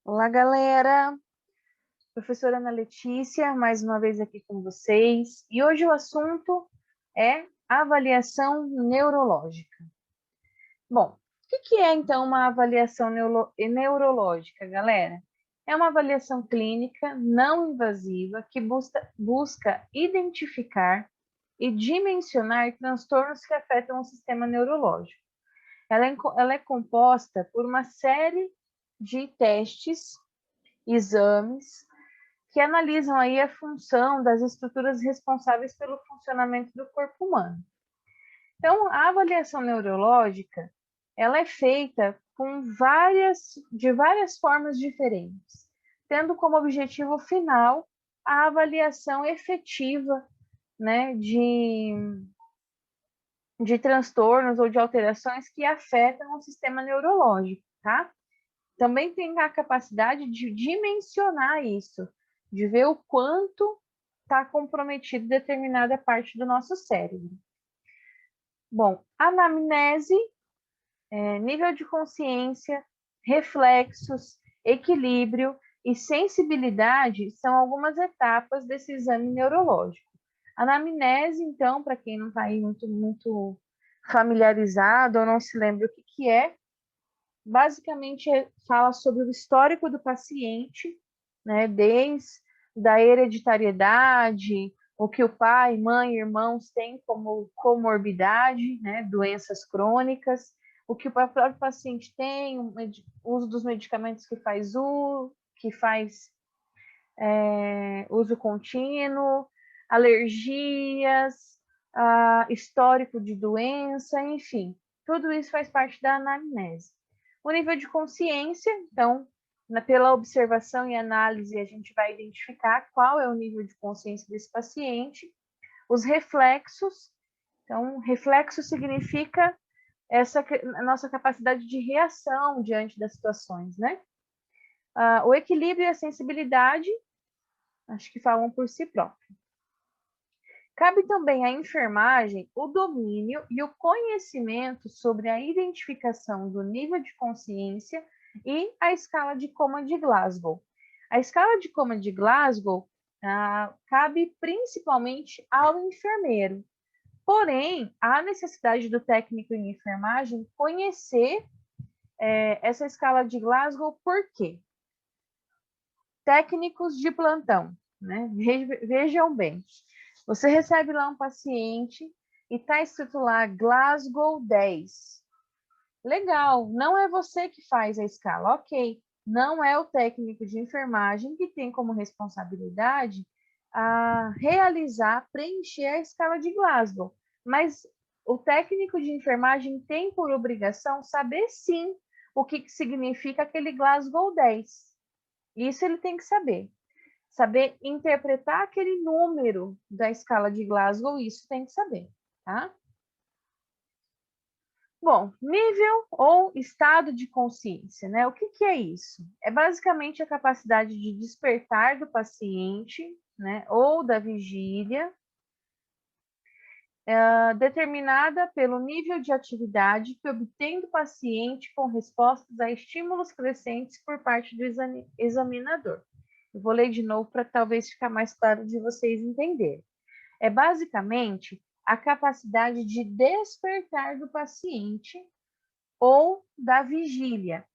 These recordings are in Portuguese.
Olá, galera! Professora Ana Letícia, mais uma vez aqui com vocês. E hoje o assunto é avaliação neurológica. Bom, o que é então uma avaliação neurológica, galera? É uma avaliação clínica não invasiva que busca identificar e dimensionar transtornos que afetam o sistema neurológico. Ela é composta por uma série de testes, exames, que analisam aí a função das estruturas responsáveis pelo funcionamento do corpo humano. Então, a avaliação neurológica, ela é feita de várias formas diferentes, tendo como objetivo final a avaliação efetiva, né, de transtornos ou de alterações que afetam o sistema neurológico, tá? Também tem a capacidade de dimensionar isso, de ver o quanto está comprometido determinada parte do nosso cérebro. Bom, anamnese, nível de consciência, reflexos, equilíbrio e sensibilidade são algumas etapas desse exame neurológico. Anamnese, então, para quem não está aí muito familiarizado ou não se lembra o que é, basicamente fala sobre o histórico do paciente, né, desde da hereditariedade, o que o pai, mãe, irmãos têm como comorbidade, né, doenças crônicas, o que o próprio paciente tem, o uso dos medicamentos que faz uso contínuo, alergias, histórico de doença, enfim, tudo isso faz parte da anamnese. O nível de consciência, então, pela observação e análise, a gente vai identificar qual é o nível de consciência desse paciente. Os reflexos, então, reflexo significa a nossa capacidade de reação diante das situações, né? O equilíbrio e a sensibilidade, acho que falam por si próprios. Cabe também à enfermagem o domínio e o conhecimento sobre a identificação do nível de consciência e a escala de coma de Glasgow. A escala de coma de Glasgow cabe principalmente ao enfermeiro. Porém, há necessidade do técnico em enfermagem conhecer essa escala de Glasgow, por quê? Técnicos de plantão, né? Vejam bem. Você recebe lá um paciente e está escrito lá Glasgow 10. Legal, não é você que faz a escala, ok. Não é o técnico de enfermagem que tem como responsabilidade realizar, preencher a escala de Glasgow. Mas o técnico de enfermagem tem por obrigação saber sim o que significa aquele Glasgow 10. Isso ele tem que saber interpretar aquele número da escala de Glasgow, isso tem que saber, tá? Bom, nível ou estado de consciência, né? O que é isso? É basicamente a capacidade de despertar do paciente, né, ou da vigília, determinada pelo nível de atividade que obtém do paciente com respostas a estímulos crescentes por parte do examinador. Eu vou ler de novo para talvez ficar mais claro de vocês entenderem. É basicamente a capacidade de despertar do paciente ou da vigília,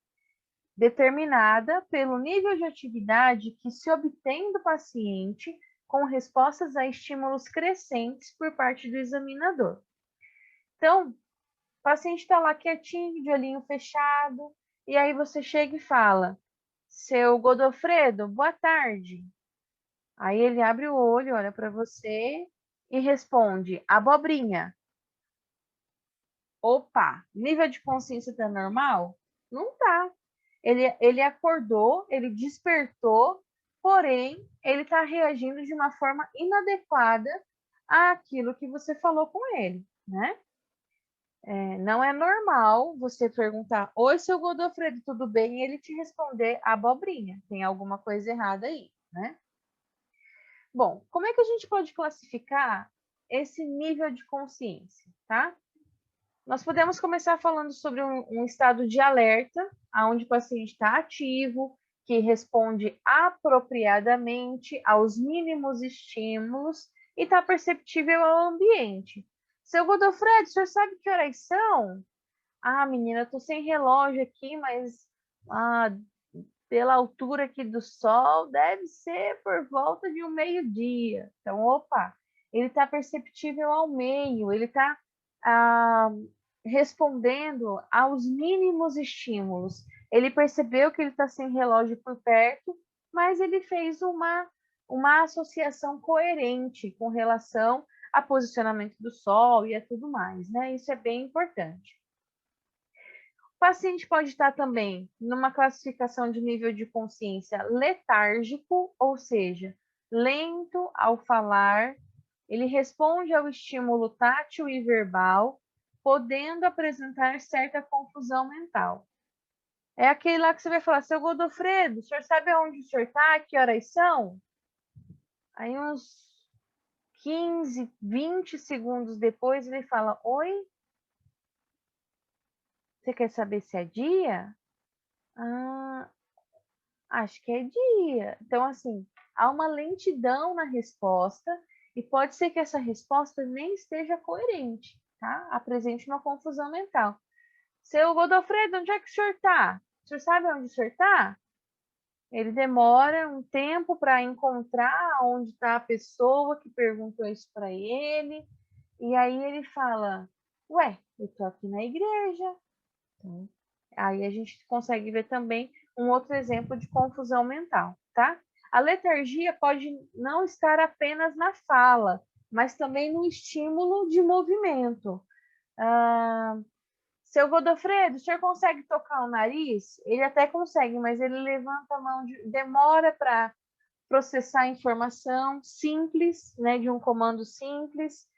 determinada pelo nível de atividade que se obtém do paciente com respostas a estímulos crescentes por parte do examinador. Então, o paciente está lá quietinho, de olhinho fechado, e aí você chega e fala: seu Godofredo, boa tarde. Aí ele abre o olho, olha para você e responde: abobrinha. Opa, nível de consciência está normal? Não tá. Ele acordou, ele despertou, porém, ele está reagindo de uma forma inadequada àquilo que você falou com ele, né? Não é normal você perguntar: oi, seu Godofredo, tudo bem? E ele te responder: abobrinha, tem alguma coisa errada aí, né? Bom, como é que a gente pode classificar esse nível de consciência, tá? Nós podemos começar falando sobre um estado de alerta, onde o paciente está ativo, que responde apropriadamente aos mínimos estímulos e está perceptível ao ambiente. Seu Godofredo, o senhor sabe que horas são? Ah, menina, eu tô sem relógio aqui, mas pela altura aqui do sol, deve ser por volta de um meio-dia. Então, opa, ele está perceptível ao meio, ele está respondendo aos mínimos estímulos. Ele percebeu que ele está sem relógio por perto, mas ele fez uma associação coerente com relação a posicionamento do sol e a tudo mais, né? Isso é bem importante. O paciente pode estar também numa classificação de nível de consciência letárgico, ou seja, lento ao falar, ele responde ao estímulo tátil e verbal, podendo apresentar certa confusão mental. É aquele lá que você vai falar, seu Godofredo, o senhor sabe aonde o senhor está? Que horas são? Aí uns 15, 20 segundos depois ele fala, oi? Você quer saber se é dia? Ah, acho que é dia. Então, assim, há uma lentidão na resposta e pode ser que essa resposta nem esteja coerente, tá? Apresente uma confusão mental. Seu Godofredo, onde é que o senhor está? O senhor sabe onde o senhor está? Ele demora um tempo para encontrar onde está a pessoa que perguntou isso para ele. E aí ele fala, ué, eu estou aqui na igreja. Então, aí a gente consegue ver também um outro exemplo de confusão mental, tá? A letargia pode não estar apenas na fala, mas também no estímulo de movimento. Seu Godofredo, o senhor consegue tocar o nariz? Ele até consegue, mas ele levanta a mão, demora para processar a informação simples, né, de um comando simples,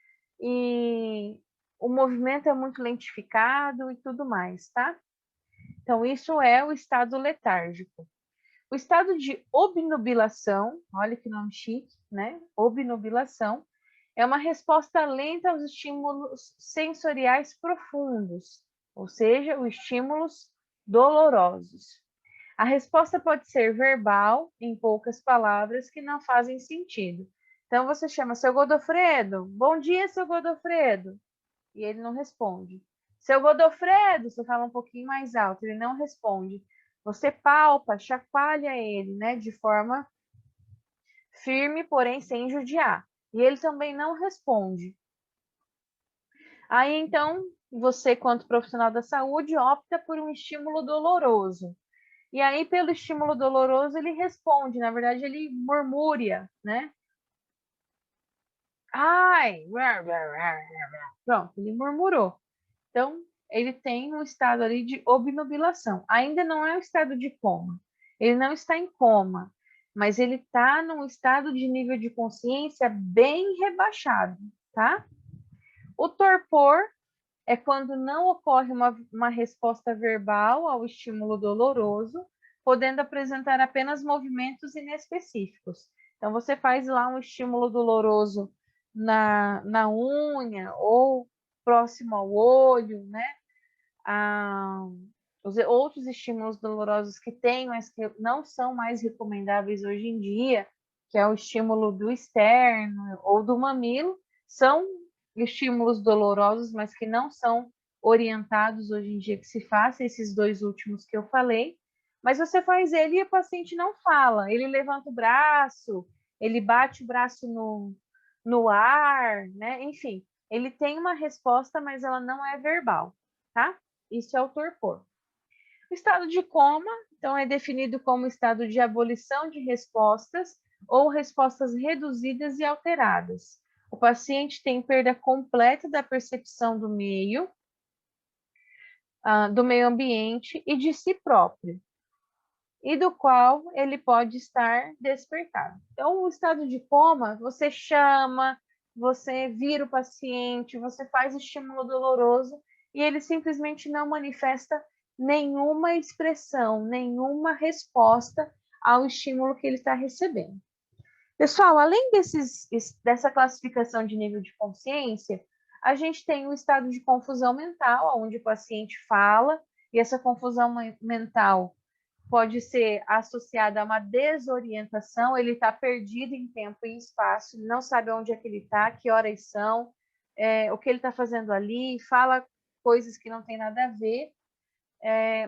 e o movimento é muito lentificado e tudo mais, tá? Então, isso é o estado letárgico. O estado de obnubilação, olha que nome chique, né? Obnubilação é uma resposta lenta aos estímulos sensoriais profundos, ou seja, os estímulos dolorosos. A resposta pode ser verbal, em poucas palavras, que não fazem sentido. Então, você chama seu Godofredo, bom dia, seu Godofredo, e ele não responde. Seu Godofredo, você fala um pouquinho mais alto, ele não responde. Você palpa, chacoalha ele, né, de forma firme, porém sem judiar. E ele também não responde. Aí, então, você, quanto profissional da saúde, opta por um estímulo doloroso. E aí, pelo estímulo doloroso, ele responde. Na verdade, ele murmura, né? Ai! Pronto, ele murmurou. Então, ele tem um estado ali de obnubilação. Ainda não é um estado de coma. Ele não está em coma, mas ele está num estado de nível de consciência bem rebaixado, tá? O torpor é quando não ocorre uma resposta verbal ao estímulo doloroso, podendo apresentar apenas movimentos inespecíficos. Então, você faz lá um estímulo doloroso na unha ou próximo ao olho, né? Os outros estímulos dolorosos que tem, mas que não são mais recomendáveis hoje em dia, que é o estímulo do externo ou do mamilo, são estímulos dolorosos, mas que não são orientados hoje em dia que se faça, esses dois últimos que eu falei, mas você faz ele e o paciente não fala, ele levanta o braço, ele bate o braço no ar, né? Enfim, ele tem uma resposta, mas ela não é verbal, tá? Isso é o torpor. O estado de coma, então, é definido como estado de abolição de respostas ou respostas reduzidas e alteradas. O paciente tem perda completa da percepção do meio ambiente e de si próprio, e do qual ele pode estar despertado. Então, o estado de coma, você chama, você vira o paciente, você faz estímulo doloroso e ele simplesmente não manifesta nenhuma expressão, nenhuma resposta ao estímulo que ele está recebendo. Pessoal, além dessa classificação de nível de consciência, a gente tem o estado de confusão mental, onde o paciente fala e essa confusão mental pode ser associada a uma desorientação, ele está perdido em tempo e espaço, não sabe onde é que ele está, que horas são, o que ele está fazendo ali, fala coisas que não tem nada a ver,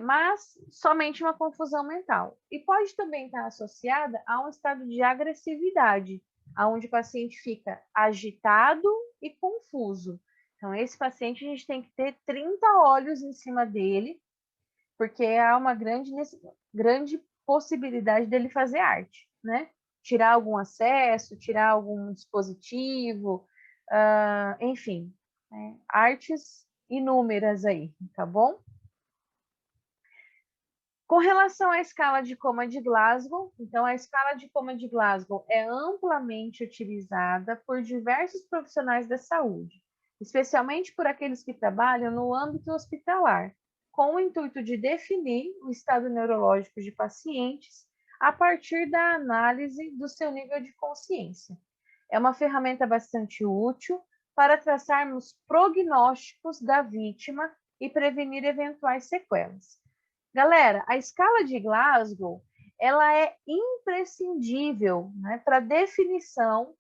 mas somente uma confusão mental. E pode também estar associada a um estado de agressividade, onde o paciente fica agitado e confuso. Então, esse paciente a gente tem que ter 30 olhos em cima dele, porque há uma grande possibilidade dele fazer arte, né? Tirar algum acesso, tirar algum dispositivo, enfim, artes inúmeras aí, tá bom? Com relação à escala de Coma de Glasgow, então a escala de Coma de Glasgow é amplamente utilizada por diversos profissionais da saúde, especialmente por aqueles que trabalham no âmbito hospitalar, com o intuito de definir o estado neurológico de pacientes a partir da análise do seu nível de consciência. É uma ferramenta bastante útil para traçarmos prognósticos da vítima e prevenir eventuais sequelas. Galera, a escala de Glasgow, ela é imprescindível, né, para a definição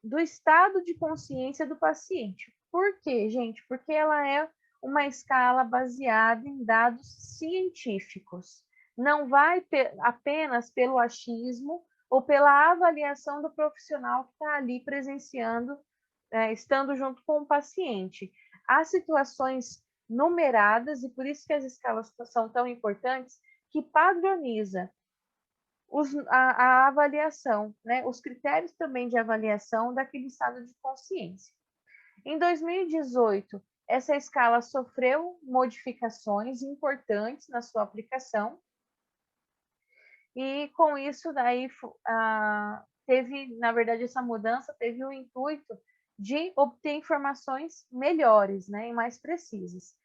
do estado de consciência do paciente. Por quê, gente? Porque ela é uma escala baseada em dados científicos. Não vai apenas pelo achismo ou pela avaliação do profissional que está ali presenciando, estando junto com o paciente. Há situações numeradas, e por isso que as escalas são tão importantes, que padroniza a avaliação, né? Os critérios também de avaliação daquele estado de consciência. Em 2018, essa escala sofreu modificações importantes na sua aplicação, e com isso daí teve, na verdade, essa mudança teve o intuito de obter informações melhores, né, e mais precisas.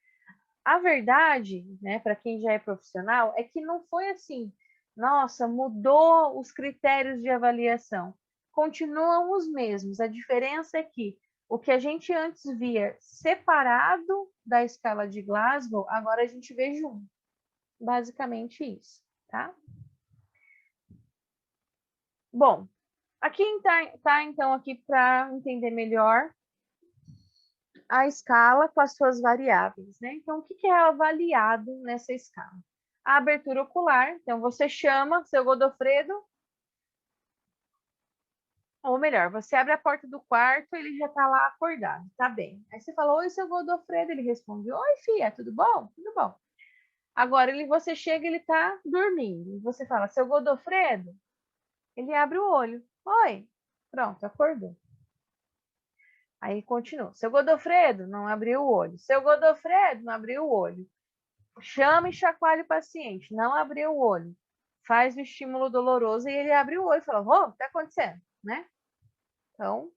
A verdade, né, para quem já é profissional, é que não foi assim, nossa, mudou os critérios de avaliação. Continuam os mesmos. A diferença é que o que a gente antes via separado da escala de Glasgow, agora a gente vê junto. Basicamente isso, tá? Bom, aqui tá então aqui para entender melhor a escala com as suas variáveis, né? Então, o que é avaliado nessa escala? A abertura ocular, então você chama seu Godofredo, ou melhor, você abre a porta do quarto, ele já está lá acordado, tá bem. Aí você fala, oi, seu Godofredo, ele responde, oi, filha, tudo bom? Tudo bom. Agora, você chega, ele está dormindo, você fala, seu Godofredo, ele abre o olho, oi, pronto, acordou. Aí continua, seu Godofredo, não abriu o olho, seu Godofredo, não abriu o olho. Chama e chacoalha o paciente, não abriu o olho. Faz o estímulo doloroso e ele abre o olho e fala, o que está acontecendo? Né? Então,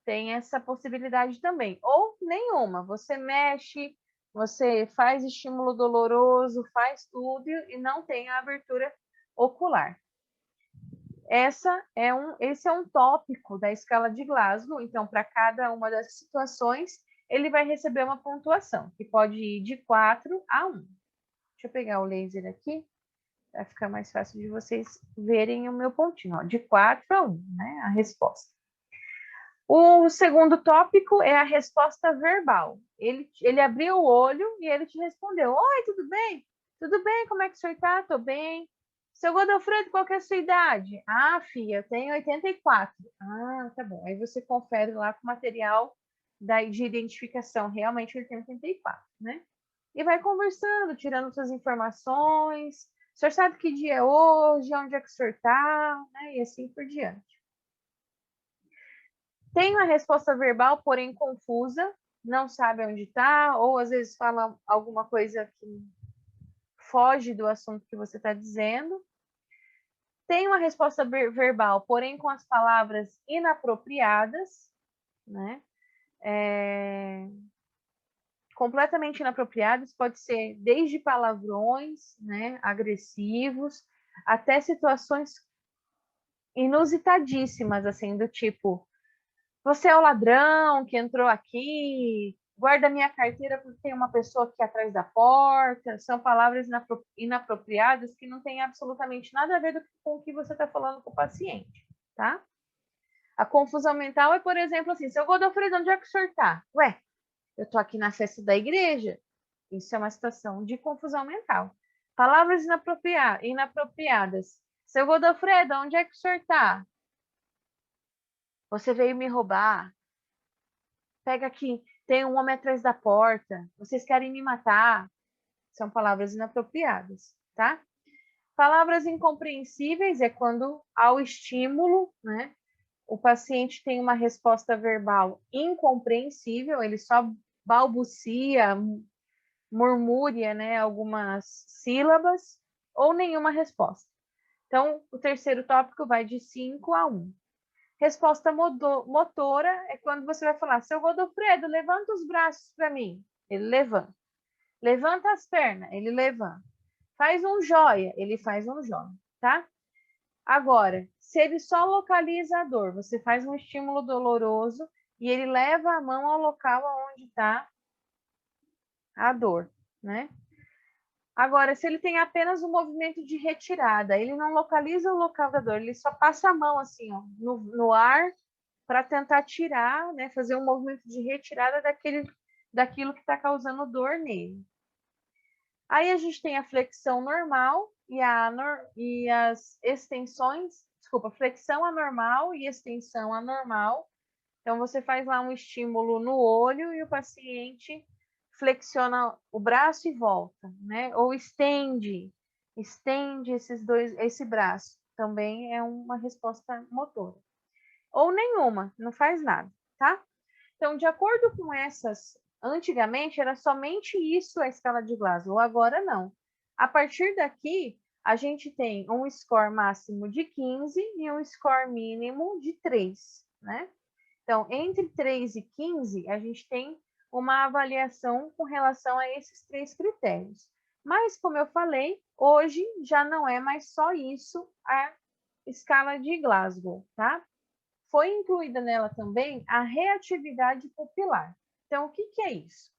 tem essa possibilidade também. Ou nenhuma, você mexe, você faz estímulo doloroso, faz tudo e não tem a abertura ocular. Esse é um tópico da escala de Glasgow, então, para cada uma das situações, ele vai receber uma pontuação, que pode ir de 4 a 1. Deixa eu pegar o laser aqui, para ficar mais fácil de vocês verem o meu pontinho. Ó, de 4 a 1, né? A resposta. O segundo tópico é a resposta verbal. Ele abriu o olho e ele te respondeu: oi, tudo bem? Tudo bem, como é que o senhor está? Estou bem. Seu Godofredo, qual que é a sua idade? Ah, filha, eu tenho 84. Ah, tá bom. Aí você confere lá com o material de identificação. Realmente ele tem 84, né? E vai conversando, tirando suas informações. O senhor sabe que dia é hoje, onde é que o senhor está, né? E assim por diante. Tem uma resposta verbal, porém confusa, não sabe onde está, ou às vezes fala alguma coisa que foge do assunto que você está dizendo. Tem uma resposta verbal, porém com as palavras inapropriadas, né? Completamente inapropriadas, pode ser desde palavrões, né, agressivos, até situações inusitadíssimas, assim, do tipo, você é o ladrão que entrou aqui, guarda minha carteira porque tem uma pessoa aqui atrás da porta. São palavras inapropriadas que não têm absolutamente nada a ver com o que você está falando com o paciente, tá? A confusão mental é, por exemplo, assim, seu Godofredo, onde é que o senhor tá? Ué, eu tô aqui na festa da igreja. Isso é uma situação de confusão mental. Palavras inapropriadas. Seu Godofredo, onde é que o senhor tá? Você veio me roubar. Pega aqui, tem um homem atrás da porta. Vocês querem me matar. São palavras inapropriadas, tá? Palavras incompreensíveis é quando, ao estímulo, né, o paciente tem uma resposta verbal incompreensível, ele só balbucia, murmúria, né, algumas sílabas, ou nenhuma resposta. Então, o terceiro tópico vai de 5 a 1. Resposta motora é quando você vai falar, seu Godofredo, levanta os braços para mim. Ele levanta. Levanta as pernas. Ele levanta. Faz um joia. Ele faz um joia, tá? Agora, se ele só localiza a dor, você faz um estímulo doloroso e ele leva a mão ao local onde está a dor, né? Agora, se ele tem apenas um movimento de retirada, ele não localiza o local da dor, ele só passa a mão assim, ó, no ar para tentar tirar, né, fazer um movimento de retirada daquilo que está causando dor nele. Aí a gente tem a flexão normal e as extensões, desculpa, flexão anormal e extensão anormal. Então, você faz lá um estímulo no olho e o paciente flexiona o braço e volta, né? Ou estende esse braço. Também é uma resposta motora. Ou nenhuma, não faz nada, tá? Então, de acordo com essas, antigamente era somente isso a escala de Glasgow, agora não. A partir daqui, a gente tem um score máximo de 15 e um score mínimo de 3, né? Então, entre 3 e 15, a gente tem uma avaliação com relação a esses 3 critérios. Mas, como eu falei, hoje já não é mais só isso a escala de Glasgow, tá? Foi incluída nela também a reatividade pupilar. Então, o que é isso?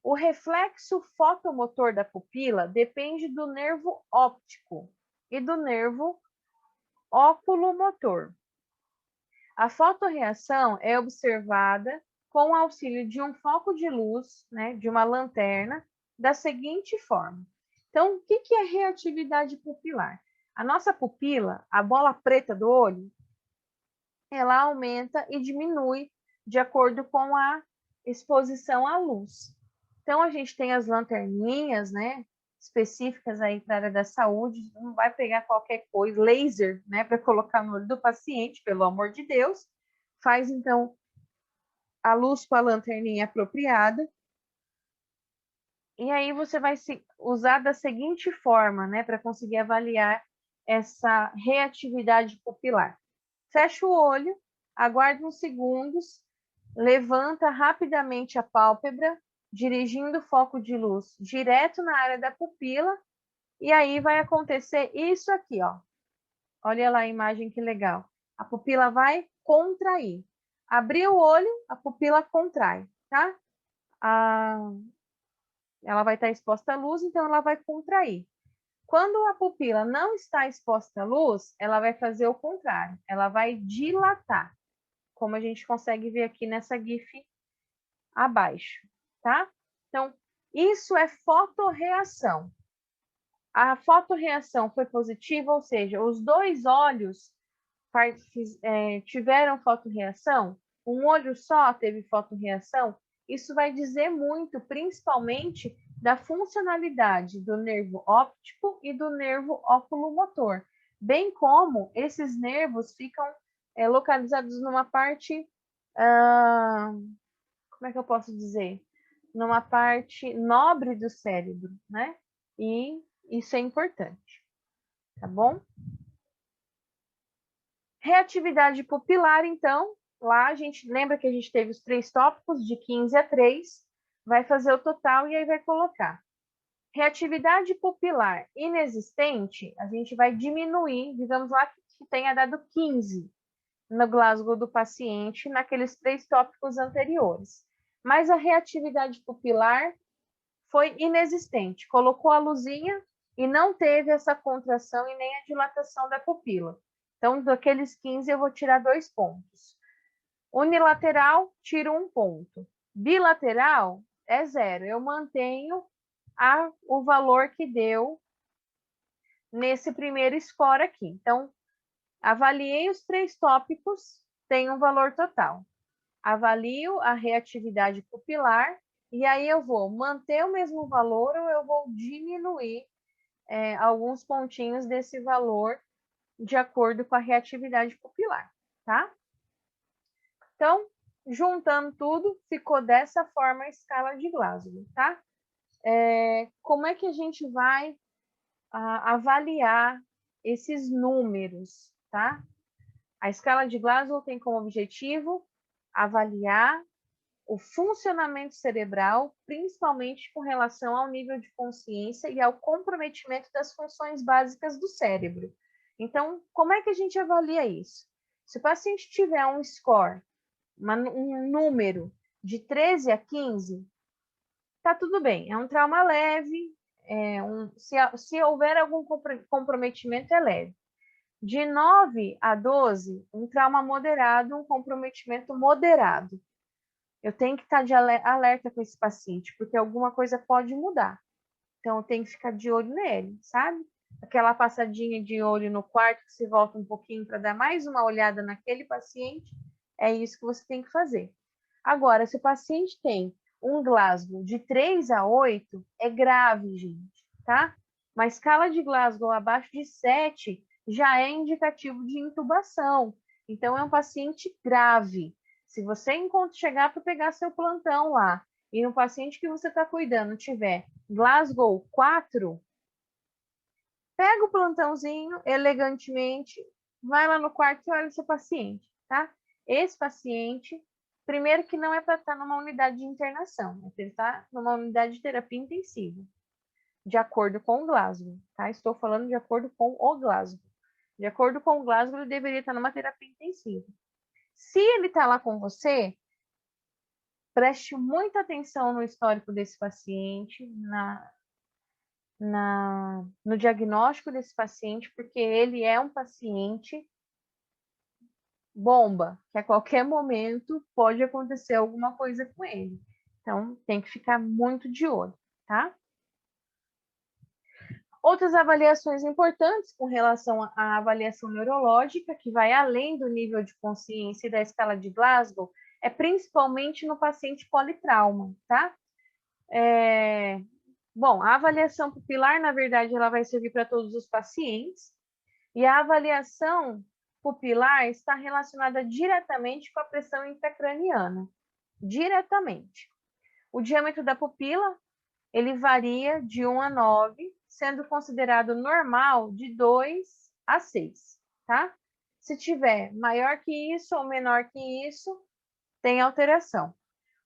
O reflexo fotomotor da pupila depende do nervo óptico e do nervo oculomotor. A fotorreação é observada com o auxílio de um foco de luz, né, de uma lanterna, da seguinte forma. Então, o que é reatividade pupilar? A nossa pupila, a bola preta do olho, ela aumenta e diminui de acordo com a exposição à luz. Então, a gente tem as lanterninhas, né, específicas aí para a área da saúde, não vai pegar qualquer coisa, laser, né, para colocar no olho do paciente, pelo amor de Deus. Faz, então, a luz com a lanterninha apropriada. E aí você vai usar da seguinte forma, né, para conseguir avaliar essa reatividade pupilar. Fecha o olho, aguarda uns segundos, levanta rapidamente a pálpebra, dirigindo o foco de luz direto na área da pupila, e aí vai acontecer isso aqui, ó. Olha lá a imagem que legal. A pupila vai contrair. Abriu o olho, a pupila contrai, tá? Ela vai estar exposta à luz, então ela vai contrair. Quando a pupila não está exposta à luz, ela vai fazer o contrário, ela vai dilatar, como a gente consegue ver aqui nessa GIF abaixo, tá? Então, isso é fotorreação. A fotorreação foi positiva, ou seja, os dois olhos tiveram fotorreação, um olho só teve fotorreação, isso vai dizer muito, principalmente, da funcionalidade do nervo óptico e do nervo oculomotor, bem como esses nervos ficam localizados numa parte, como é que eu posso dizer? Numa parte nobre do cérebro, né? E isso é importante, tá bom? Reatividade pupilar, então, lá a gente lembra que a gente teve os 3 tópicos, de 15 a 3, vai fazer o total e aí vai colocar. Reatividade pupilar inexistente, a gente vai diminuir, digamos lá que tenha dado 15 no Glasgow do paciente, naqueles 3 tópicos anteriores. mas a reatividade pupilar foi inexistente. Colocou a luzinha e não teve essa contração e nem a dilatação da pupila. Então, daqueles 15, eu vou tirar 2 pontos. Unilateral, tiro 1 ponto. Bilateral, é 0. Eu mantenho o valor que deu nesse primeiro score aqui. Então, avaliei os 3 tópicos, tem um valor total. Avalio a reatividade pupilar, e aí eu vou manter o mesmo valor ou eu vou diminuir alguns pontinhos desse valor de acordo com a reatividade pupilar, tá? Então, juntando tudo, ficou dessa forma a escala de Glasgow, tá? Como é que a gente vai avaliar esses números, tá? A escala de Glasgow tem como objetivo avaliar o funcionamento cerebral, principalmente com relação ao nível de consciência e ao comprometimento das funções básicas do cérebro. Então, como é que a gente avalia isso? Se o paciente tiver um score, um número de 13 a 15, tá tudo bem, é um trauma leve, se houver algum comprometimento, é leve. De 9 a 12, um trauma moderado, um comprometimento moderado. Eu tenho que estar de alerta com esse paciente, porque alguma coisa pode mudar. Então, eu tenho que ficar de olho nele, sabe? Aquela passadinha de olho no quarto, que você volta um pouquinho para dar mais uma olhada naquele paciente, é isso que você tem que fazer. Agora, se o paciente tem um Glasgow de 3 a 8, é grave, gente, tá? Uma escala de Glasgow abaixo de 7 já é indicativo de intubação. Então, é um paciente grave. Se você chegar para pegar seu plantão lá e no paciente que você está cuidando tiver Glasgow 4, pega o plantãozinho elegantemente, vai lá no quarto e olha o seu paciente, tá? Esse paciente, primeiro que não é para estar numa unidade de internação, é para ele estar numa unidade de terapia intensiva, de acordo com o Glasgow, tá? Estou falando de acordo com o Glasgow. De acordo com o Glasgow, ele deveria estar numa terapia intensiva. Se ele está lá com você, preste muita atenção no histórico desse paciente, no diagnóstico desse paciente, porque ele é um paciente bomba, que a qualquer momento pode acontecer alguma coisa com ele. Então, tem que ficar muito de olho, tá? Outras avaliações importantes com relação à avaliação neurológica, que vai além do nível de consciência e da escala de Glasgow, é principalmente no paciente politrauma, tá? Bom, a avaliação pupilar, na verdade, ela vai servir para todos os pacientes, e a avaliação pupilar está relacionada diretamente com a pressão intracraniana, diretamente. O diâmetro da pupila, ele varia de 1 a 9, sendo considerado normal de 2 a 6, tá? Se tiver maior que isso ou menor que isso, tem alteração.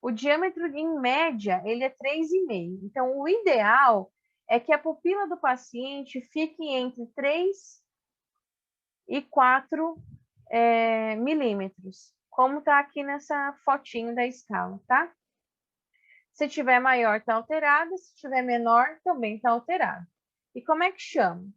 O diâmetro, em média, ele é 3,5. Então, o ideal é que a pupila do paciente fique entre 3 e 4 milímetros, como está aqui nessa fotinho da escala, tá? Se tiver maior, está alterado. Se tiver menor, também está alterado. E como é que chama?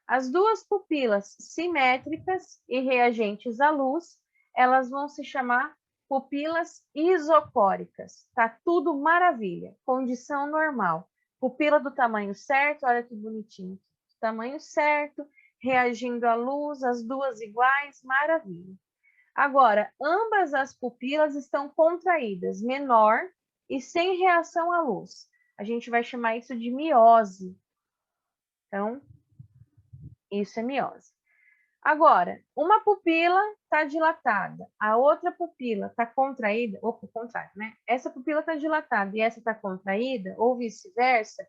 As duas pupilas simétricas e reagentes à luz, elas vão se chamar pupilas isocóricas. Tá tudo maravilha, condição normal. Pupila do tamanho certo, olha que bonitinho. Tamanho certo, reagindo à luz, as duas iguais, maravilha. Agora, ambas as pupilas estão contraídas, menor e sem reação à luz. A gente vai chamar isso de miose. Então, isso é miose. Agora, uma pupila está dilatada, a outra pupila está contraída, ou por contrário, né? Essa pupila está dilatada e essa está contraída, ou vice-versa,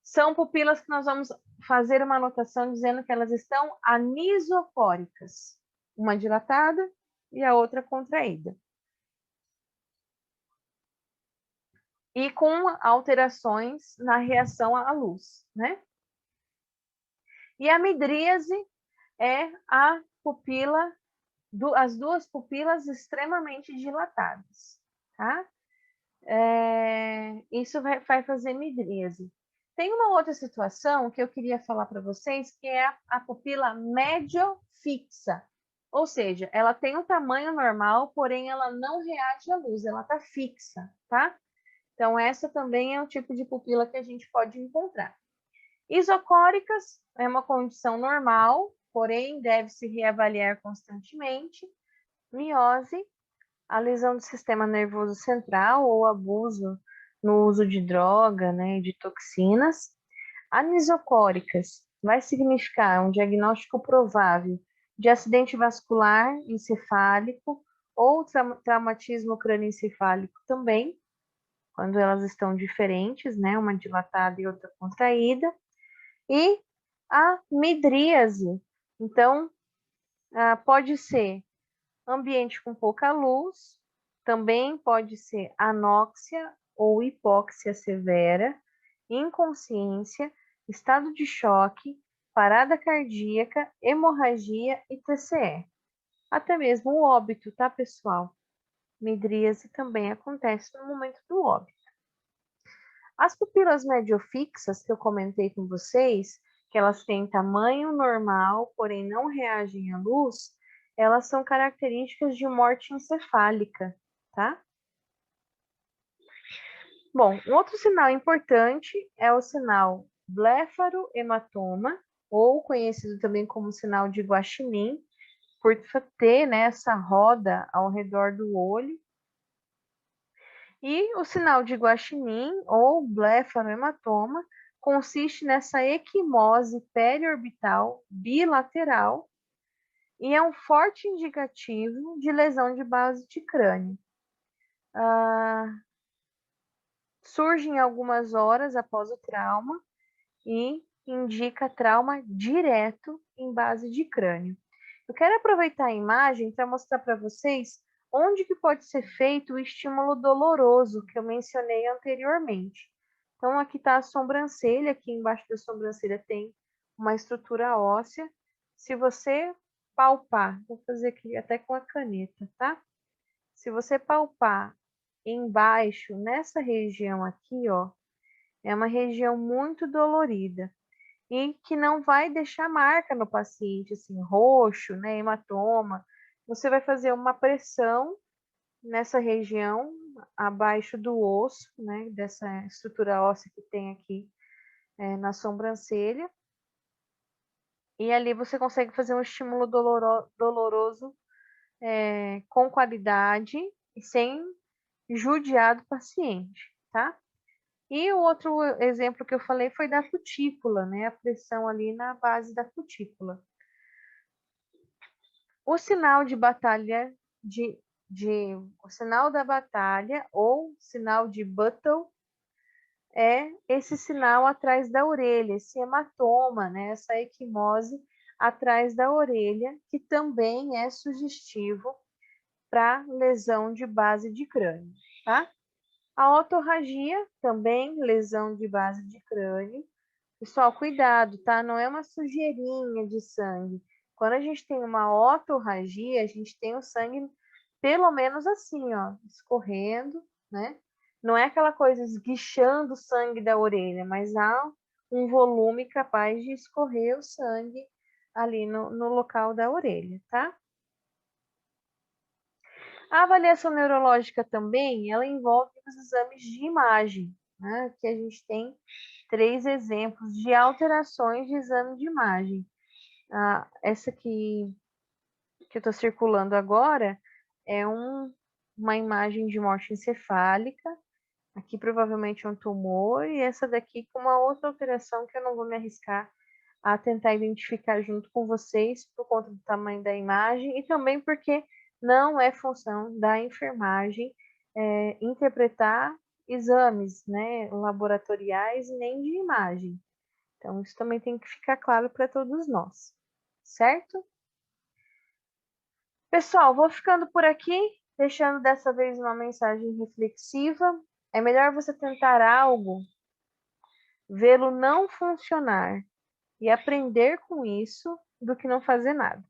são pupilas que nós vamos fazer uma anotação dizendo que elas estão anisocóricas, uma dilatada e a outra contraída. E com alterações na reação à luz, né? E a midríase é a pupila, as duas pupilas extremamente dilatadas, tá? Isso vai fazer midríase. Tem uma outra situação que eu queria falar para vocês, que é a pupila médio-fixa. Ou seja, ela tem um tamanho normal, porém ela não reage à luz, ela está fixa, tá? Então, essa também é um tipo de pupila que a gente pode encontrar. Isocóricas é uma condição normal, porém deve se reavaliar constantemente. Miose, a lesão do sistema nervoso central ou abuso no uso de droga, né, de toxinas. Anisocóricas vai significar um diagnóstico provável de acidente vascular encefálico ou traumatismo crânioencefálico também, quando elas estão diferentes, né, uma dilatada e outra contraída. E a midríase, então, pode ser ambiente com pouca luz, também pode ser anóxia ou hipóxia severa, inconsciência, estado de choque, parada cardíaca, hemorragia e TCE. Até mesmo o óbito, tá, pessoal? Midríase também acontece no momento do óbito. As pupilas mediofixas que eu comentei com vocês, que elas têm tamanho normal, porém não reagem à luz, elas são características de morte encefálica, tá? Bom, um outro sinal importante é o sinal blefarohematoma, ou conhecido também como sinal de Guaxinim, por ter, né, essa roda ao redor do olho. E o sinal de Guaxinim, ou blefarohematoma, consiste nessa equimose periorbital bilateral e é um forte indicativo de lesão de base de crânio. Surge em algumas horas após o trauma e indica trauma direto em base de crânio. Eu quero aproveitar a imagem para mostrar para vocês onde que pode ser feito o estímulo doloroso que eu mencionei anteriormente. Então, aqui está a sobrancelha, aqui embaixo da sobrancelha tem uma estrutura óssea. Se você palpar, vou fazer aqui até com a caneta, tá? Se você palpar embaixo, nessa região aqui, ó, é uma região muito dolorida e que não vai deixar marca no paciente, assim, roxo, né, hematoma. Você vai fazer uma pressão nessa região, abaixo do osso, né, dessa estrutura óssea que tem aqui na sobrancelha. E ali você consegue fazer um estímulo doloroso com qualidade e sem judiar do paciente, tá? E o outro exemplo que eu falei foi da cutícula, né? A pressão ali na base da cutícula. O sinal de batalha o sinal da batalha ou sinal de Buttle é esse sinal atrás da orelha, esse hematoma, né? Essa equimose atrás da orelha, que também é sugestivo para lesão de base de crânio, tá? A otorragia, também lesão de base de crânio. Pessoal, cuidado, tá? Não é uma sujeirinha de sangue. Quando a gente tem uma otorragia, a gente tem o sangue pelo menos assim, ó, escorrendo, né? Não é aquela coisa esguichando o sangue da orelha, mas há um volume capaz de escorrer o sangue ali no local da orelha, tá? A avaliação neurológica também, ela envolve os exames de imagem, né? Que a gente tem 3 exemplos de alterações de exame de imagem. Essa que eu estou circulando agora é uma imagem de morte encefálica. Aqui provavelmente é um tumor, e essa daqui com uma outra alteração que eu não vou me arriscar a tentar identificar junto com vocês por conta do tamanho da imagem e também porque não é função da enfermagem interpretar exames, né, laboratoriais nem de imagem. Então, isso também tem que ficar claro para todos nós, certo? Pessoal, vou ficando por aqui, deixando dessa vez uma mensagem reflexiva. É melhor você tentar algo, vê-lo não funcionar e aprender com isso do que não fazer nada.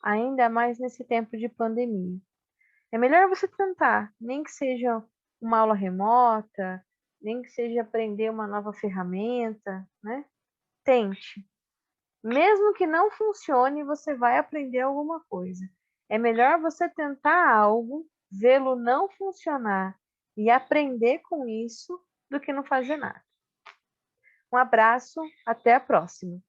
Ainda mais nesse tempo de pandemia. É melhor você tentar, nem que seja uma aula remota, nem que seja aprender uma nova ferramenta, né? Tente. Mesmo que não funcione, você vai aprender alguma coisa. É melhor você tentar algo, vê-lo não funcionar e aprender com isso do que não fazer nada. Um abraço, até a próxima.